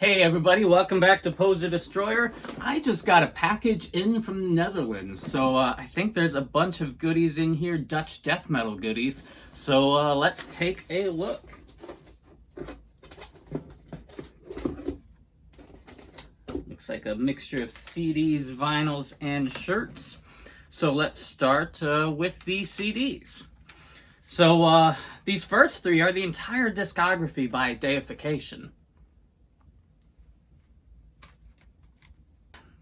Hey everybody, welcome back to Pose the Destroyer. I just got a package in from the Netherlands, so I think there's a bunch of goodies in here, Dutch death metal goodies. So let's take a look. Looks like a mixture of CDs, vinyls, and shirts. So let's start with the CDs. So these first three are the entire discography by Deification.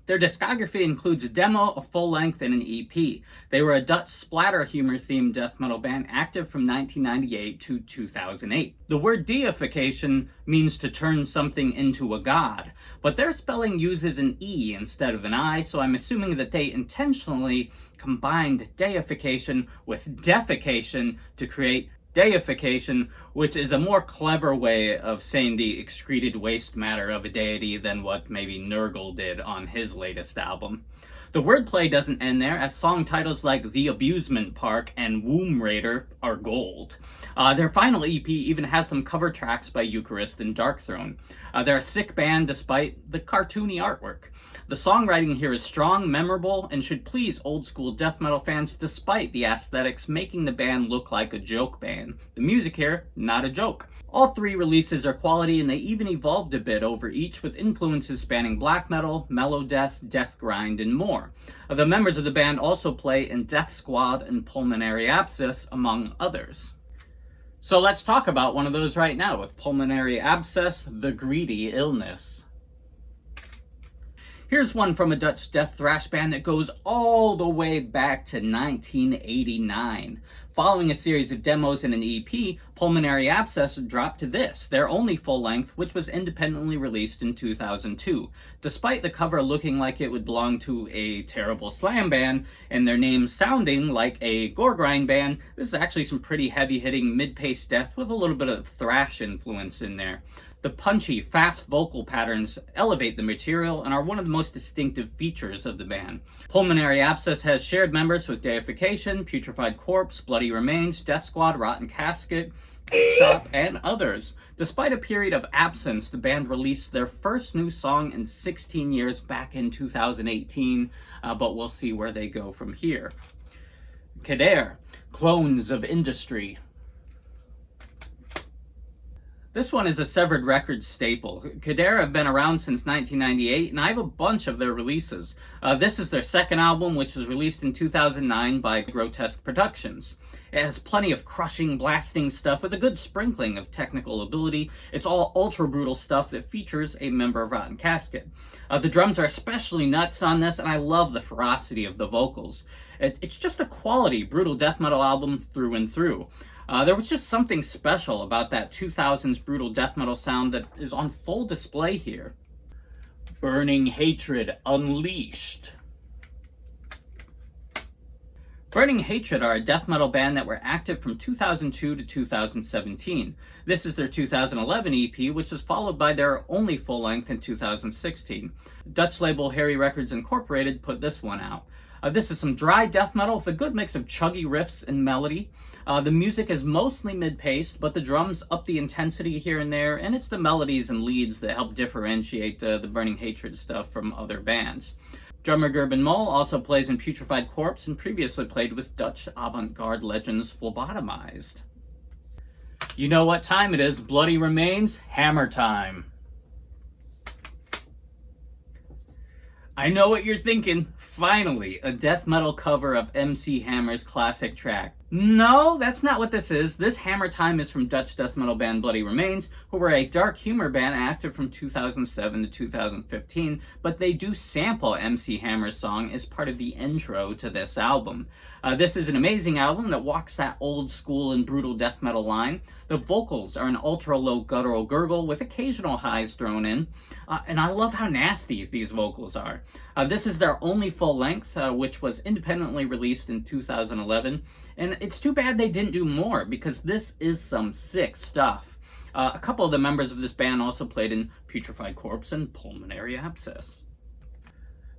Their discography includes a demo, a full-length, and an EP. They were a Dutch splatter humor-themed death metal band active from 1998 to 2008. The word deification means to turn something into a god, but their spelling uses an E instead of an I, so I'm assuming that they intentionally combined deification with defecation to create deification, which is a more clever way of saying the excreted waste matter of a deity than what maybe Nurgle did on his latest album. The wordplay doesn't end there, as song titles like The Abusement Park and Womb Raider are gold. Their final EP even has some cover tracks by Eucharist and Darkthrone. They're a sick band despite the cartoony artwork. The songwriting here is strong, memorable, and should please old school death metal fans despite the aesthetics making the band look like a joke band. The music here, not a joke. All three releases are quality, and they even evolved a bit over each, with influences spanning black metal, mellow death, deathgrind, and more. The members of the band also play in Death Squad and Pulmonary Abscess, among others. So let's talk about one of those right now with Pulmonary Abscess, The Greedy Illness. Here's one from a Dutch death thrash band that goes all the way back to 1989. Following a series of demos and an EP, Pulmonary Abscess dropped to this, their only full-length, which was independently released in 2002. Despite the cover looking like it would belong to a terrible slam band, and their name sounding like a goregrind band, this is actually some pretty heavy-hitting mid-paced death with a little bit of thrash influence in there. The punchy, fast vocal patterns elevate the material and are one of the most distinctive features of the band. Pulmonary Abscess has shared members with Deification, Putrefied Corpse, Bloody Remains, Death Squad, Rotten Casket, Shop, and others. Despite a period of absence, the band released their first new song in 16 years back in 2018, but we'll see where they go from here. Kader, Clones of Industry. This one is a Severed Records staple. Kader have been around since 1998, and I have a bunch of their releases. This is their second album, which was released in 2009 by Grotesque Productions. It has plenty of crushing, blasting stuff with a good sprinkling of technical ability. It's all ultra-brutal stuff that features a member of Rotten Casket. The drums are especially nuts on this, and I love the ferocity of the vocals. It's just a quality brutal death metal album through and through. There was just something special about that 2000s brutal death metal sound that is on full display here. Burning Hatred Unleashed. Burning Hatred are a death metal band that were active from 2002 to 2017. This is their 2011 EP, which was followed by their only full-length in 2016. Dutch label Harry Records Incorporated put this one out. This is some dry death metal with a good mix of chuggy riffs and melody. The music is mostly mid-paced, but the drums up the intensity here and there, and it's the melodies and leads that help differentiate the Burning Hatred stuff from other bands. Drummer Gerben Mol also plays in Putrefied Corpse and previously played with Dutch avant-garde legends Phlebotomized. You know what time it is, Bloody Remains, Hammer Time. I know what you're thinking. Finally, a death metal cover of MC Hammer's classic track. No, that's not what this is. This Hammer Time is from Dutch death metal band Bloody Remains, who were a dark humor band active from 2007 to 2015, but they do sample MC Hammer's song as part of the intro to this album. This is an amazing album that walks that old school and brutal death metal line. The vocals are an ultra-low guttural gurgle with occasional highs thrown in, and I love how nasty these vocals are. This is their only full length, which was independently released in 2011, and it's too bad they didn't do more, because this is some sick stuff. A couple of the members of this band also played in Putrefied Corpse and Pulmonary Abscess.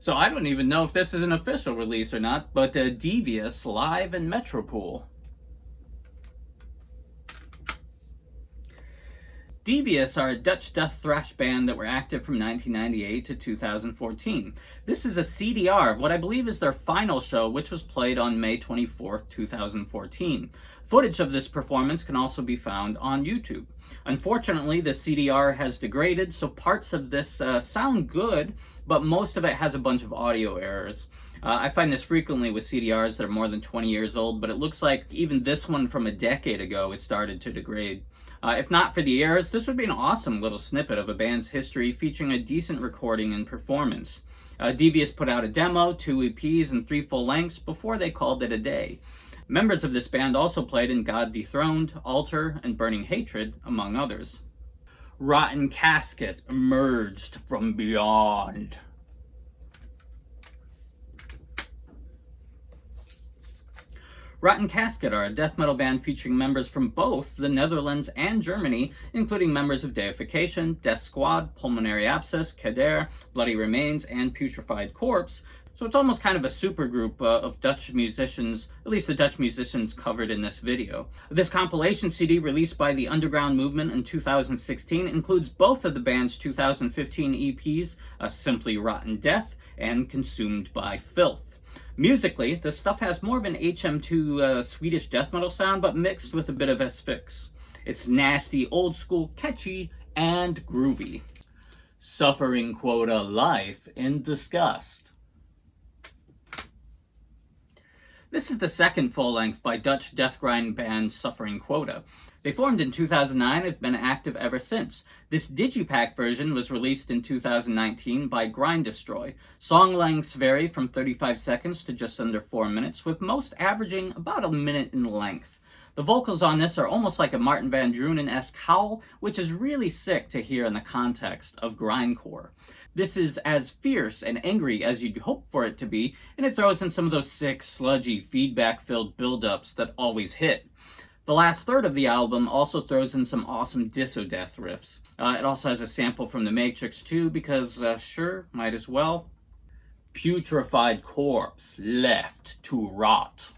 So I don't even know if this is an official release or not, but Devious live in Metropool. Devious are a Dutch death thrash band that were active from 1998 to 2014. This is a CDR of what I believe is their final show, which was played on May 24, 2014. Footage of this performance can also be found on YouTube. Unfortunately, the CDR has degraded, so parts of this sound good, but most of it has a bunch of audio errors. I find this frequently with CDRs that are more than 20 years old, but it looks like even this one from a decade ago has started to degrade. If not for the errors, this would be an awesome little snippet of a band's history featuring a decent recording and performance. Devious put out a demo, 2 EPs, and 3 full lengths before they called it a day. Members of this band also played in God Dethroned, Altar, and Burning Hatred, among others. Rotten Casket emerged from beyond. Rotten Casket are a death metal band featuring members from both the Netherlands and Germany, including members of Deification, Death Squad, Pulmonary Abscess, Kader, Bloody Remains, and Putrefied Corpse. So it's almost kind of a supergroup of Dutch musicians, at least the Dutch musicians covered in this video. This compilation CD, released by the Underground Movement in 2016, includes both of the band's 2015 EPs, Simply Rotten Death and Consumed by Filth. Musically, this stuff has more of an HM2 Swedish death metal sound, but mixed with a bit of asphyx. It's nasty, old school, catchy, and groovy. Suffering Quota Life in Disgust. This is the second full-length by Dutch deathgrind band Suffering Quota. They formed in 2009 and have been active ever since. This digipack version was released in 2019 by Grind Destroy. Song lengths vary from 35 seconds to just under 4 minutes, with most averaging about a minute in length. The vocals on this are almost like a Martin Van Drunen-esque howl, which is really sick to hear in the context of grindcore. This is as fierce and angry as you'd hope for it to be, and it throws in some of those sick, sludgy, feedback-filled build-ups that always hit. The last third of the album also throws in some awesome disso-death riffs. It also has a sample from The Matrix too, because sure, might as well. Putrefied Corpse, left to rot.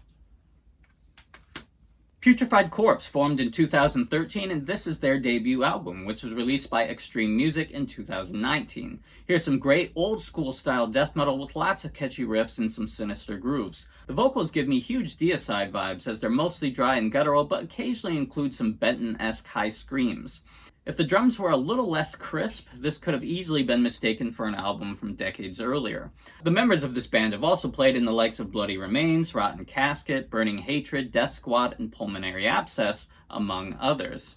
Putrefied Corpse formed in 2013, and this is their debut album, which was released by Extreme Music in 2019. Here's some great old-school style death metal with lots of catchy riffs and some sinister grooves. The vocals give me huge Deicide vibes, as they're mostly dry and guttural, but occasionally include some Benton-esque high screams. If the drums were a little less crisp, this could have easily been mistaken for an album from decades earlier. The members of this band have also played in the likes of Bloody Remains, Rotten Casket, Burning Hatred, Death Squad, and Pulmonary Abscess, among others.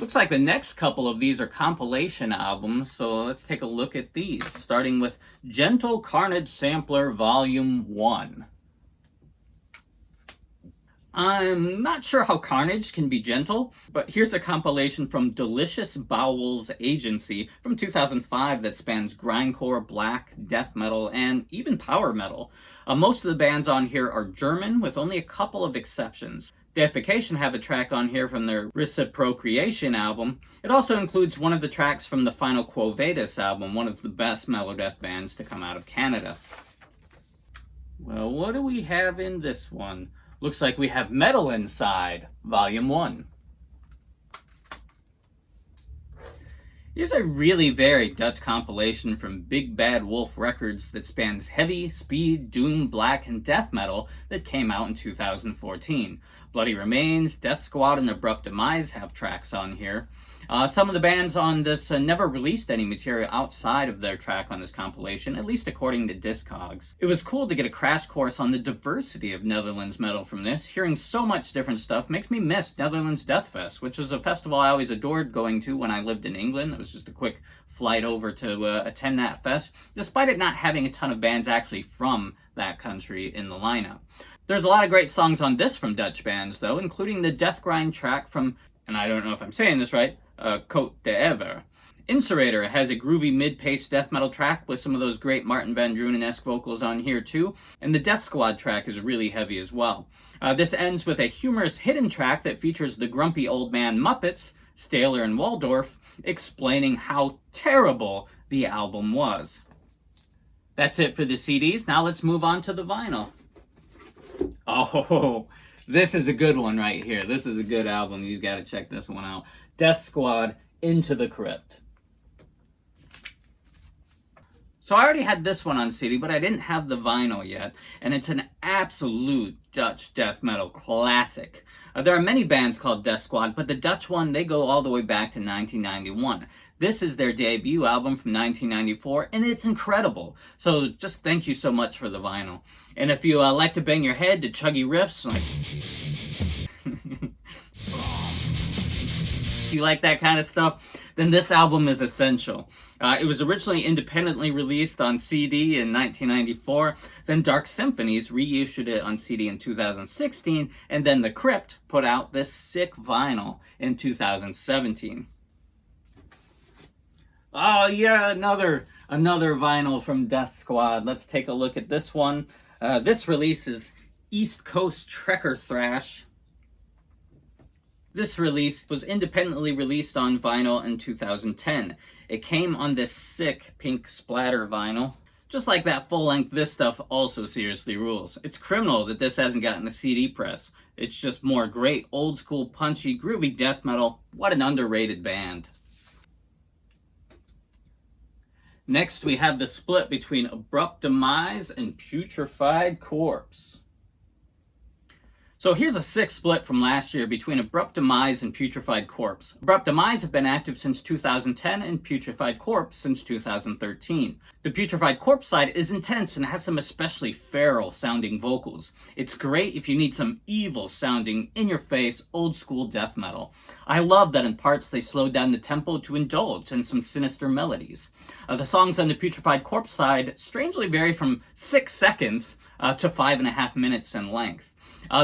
Looks like the next couple of these are compilation albums, so let's take a look at these, starting with Gentle Carnage Sampler Volume 1. I'm not sure how Carnage can be gentle, but here's a compilation from Delicious Bowels Agency from 2005 that spans grindcore, black, death metal, and even power metal. Most of the bands on here are German, with only a couple of exceptions. Deification have a track on here from their Reciprocreation album. It also includes one of the tracks from the Final Quo Vadis album, one of the best melodeath bands to come out of Canada. Well, what do we have in this one? Looks like we have Metal Inside, Volume 1. Here's a really varied Dutch compilation from Big Bad Wolf Records that spans heavy, speed, doom, black, and death metal that came out in 2014. Bloody Remains, Death Squad, and Abrupt Demise have tracks on here. Some of the bands on this never released any material outside of their track on this compilation, at least according to Discogs. It was cool to get a crash course on the diversity of Netherlands metal from this. Hearing so much different stuff makes me miss Netherlands Death Fest, which was a festival I always adored going to when I lived in England. It was just a quick flight over to attend that fest, despite it not having a ton of bands actually from that country in the lineup. There's a lot of great songs on this from Dutch bands, though, including the deathgrind track from, and I don't know if I'm saying this right, Côte d'Ever. Incerator has a groovy mid-paced death metal track with some of those great Martin Van Drunen-esque vocals on here too, and the Death Squad track is really heavy as well. This ends with a humorous hidden track that features the grumpy old man Muppets, Staler and Waldorf, explaining how terrible the album was. That's it for the CDs. Now let's move on to the vinyl. Oh, This is a good one right here. This is a good album. You got to check this one out. Death Squad, Into the Crypt. So I already had this one on CD, but I didn't have the vinyl yet, and it's an absolute Dutch death metal classic. There are many bands called Death Squad, but the Dutch one, they go all the way back to 1991. This is their debut album from 1994, and it's incredible. So just thank you so much for the vinyl. And if you like to bang your head to chuggy riffs, like if you like that kind of stuff, then this album is essential. It was originally independently released on CD in 1994, then Dark Symphonies reissued it on CD in 2016, and then The Crypt put out this sick vinyl in 2017. Oh yeah, another vinyl from Death Squad. Let's take a look at this one. This release is East Coast Trekker Thrash. This release was independently released on vinyl in 2010. It came on this sick pink splatter vinyl. Just like that full length, this stuff also seriously rules. It's criminal that this hasn't gotten a CD press. It's just more great, old school, punchy, groovy death metal. What an underrated band. Next, we have the split between Abrupt Demise and Putrefied Corpse. So here's a sick split from last year between Abrupt Demise and Putrefied Corpse. Abrupt Demise have been active since 2010 and Putrefied Corpse since 2013. The Putrefied Corpse side is intense and has some especially feral sounding vocals. It's great if you need some evil sounding, in-your-face, old-school death metal. I love that in parts they slowed down the tempo to indulge in some sinister melodies. The songs on the Putrefied Corpse side strangely vary from 6 seconds to 5.5 minutes in length.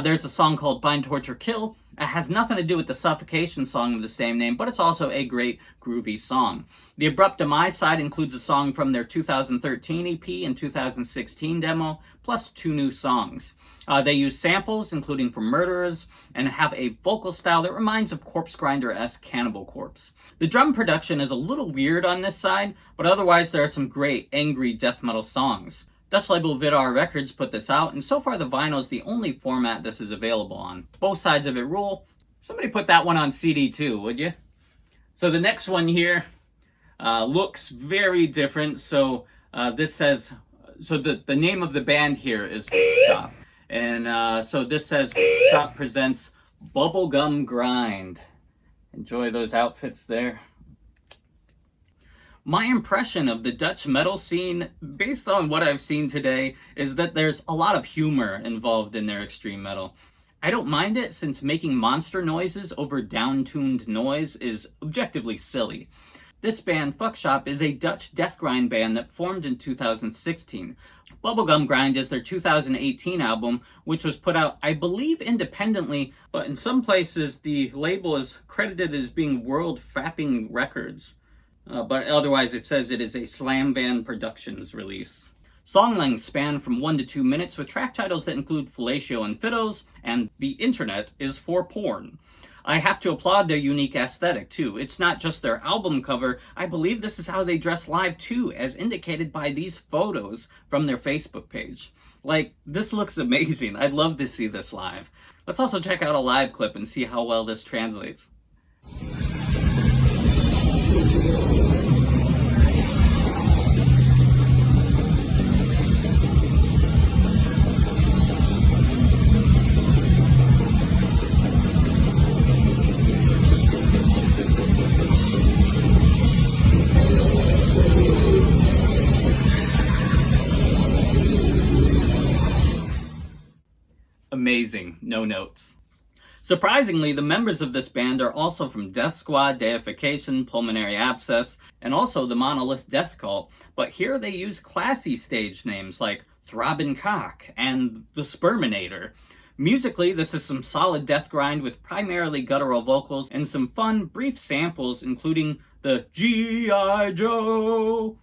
There's a song called Bind, Torture, Kill. It has nothing to do with the Suffocation song of the same name, but it's also a great groovy song. The Abrupt Demise side includes a song from their 2013 EP and 2016 demo, plus 2 new songs. They use samples, including from Murderers, and have a vocal style that reminds of Corpse Grinder-esque Cannibal Corpse. The drum production is a little weird on this side, but otherwise there are some great, angry death metal songs. Dutch label Vidar Records put this out, and so far the vinyl is the only format this is available on. Both sides of it rule. Somebody put that one on CD too, would you? So the next one here looks very different. So this says, so the name of the band here is Shop. And so this says Shop presents Bubblegum Grind. Enjoy those outfits there. My impression of the Dutch metal scene, based on what I've seen today, is that there's a lot of humor involved in their extreme metal. I don't mind it, since making monster noises over down-tuned noise is objectively silly. This band, Fuckshop, is a Dutch deathgrind band that formed in 2016. Bubblegum Grind is their 2018 album, which was put out, I believe, independently, but in some places the label is credited as being World Fapping Records. But otherwise it says it is a Slam Van Productions release. Song lengths span from 1 to 2 minutes with track titles that include Fellatio and Fiddles and The Internet is for Porn. I have to applaud their unique aesthetic too. It's not just their album cover, I believe this is how they dress live too, as indicated by these photos from their Facebook page. Like, this looks amazing. I'd love to see this live. Let's also check out a live clip and see how well this translates. Amazing, no notes. Surprisingly, the members of this band are also from Death Squad, Deification, Pulmonary Abscess, and also the Monolith Death Cult, but here they use classy stage names like Throbbing Cock and The Sperminator. Musically, this is some solid death grind with primarily guttural vocals and some fun, brief samples, including the G.I. Joe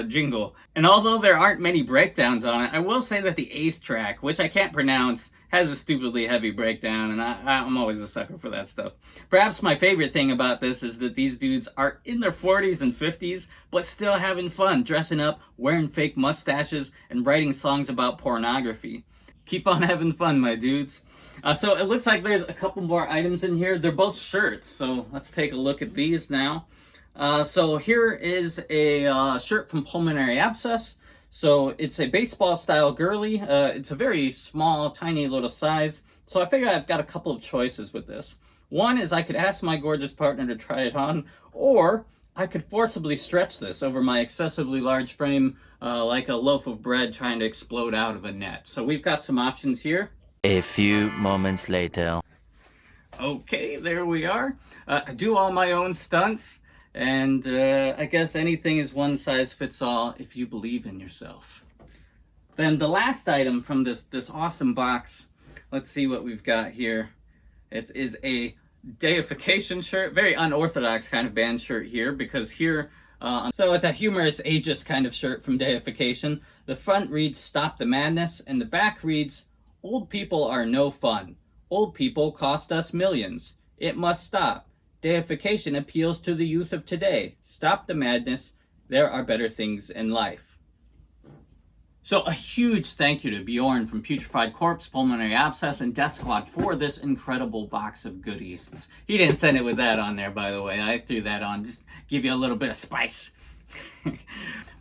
jingle. And although there aren't many breakdowns on it, I will say that the 8th track, which I can't pronounce, has a stupidly heavy breakdown, and I'm always a sucker for that stuff. Perhaps my favorite thing about this is that these dudes are in their 40s and 50s, but still having fun, dressing up, wearing fake mustaches, and writing songs about pornography. Keep on having fun, my dudes. So it looks like there's a couple more items in here. They're both shirts, so let's take a look at these now. So here is a shirt from Pulmonary Abscess. So it's a baseball style girly. It's a very small, tiny little size. So I figure I've got a couple of choices with this. One is I could ask my gorgeous partner to try it on, or I could forcibly stretch this over my excessively large frame like a loaf of bread trying to explode out of a net. So we've got some options here. A few moments later. Okay, there we are. I do all my own stunts, and I guess anything is one size fits all if you believe in yourself. Then the last item from this awesome box, let's see what we've got here. It is a deification shirt, very unorthodox kind of band shirt here, because here, so it's a humorous, ageist kind of shirt from Deification. The front reads, "Stop the Madness," and the back reads, "Old people are no fun. Old people cost us millions. It must stop. Deification appeals to the youth of today. Stop the madness. There are better things in life." So a huge thank you to Bjorn from Putrefied Corpse, Pulmonary Abscess, and Death Squad for this incredible box of goodies. He didn't send it with that on there, by the way. I threw that on, just give you a little bit of spice.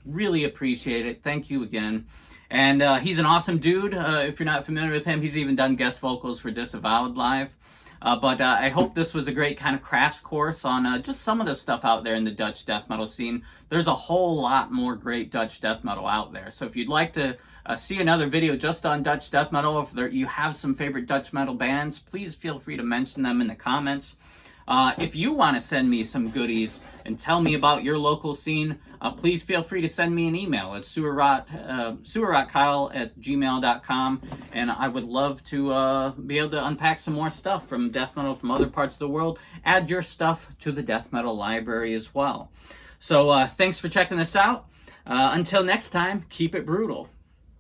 Really appreciate it. Thank you again. And he's an awesome dude. If you're not familiar with him, he's even done guest vocals for Disavowed Live. But I hope this was a great kind of crash course on just some of the stuff out there in the Dutch death metal scene. There's a whole lot more great Dutch death metal out there. So if you'd like to see another video just on Dutch death metal, if you have some favorite Dutch metal bands, please feel free to mention them in the comments. If you want to send me some goodies and tell me about your local scene, please feel free to send me an email at sewerrotkyle@gmail.com, and I would love to be able to unpack some more stuff from death metal from other parts of the world. Add your stuff to the death metal library as well. So thanks for checking this out. Until next time, keep it brutal.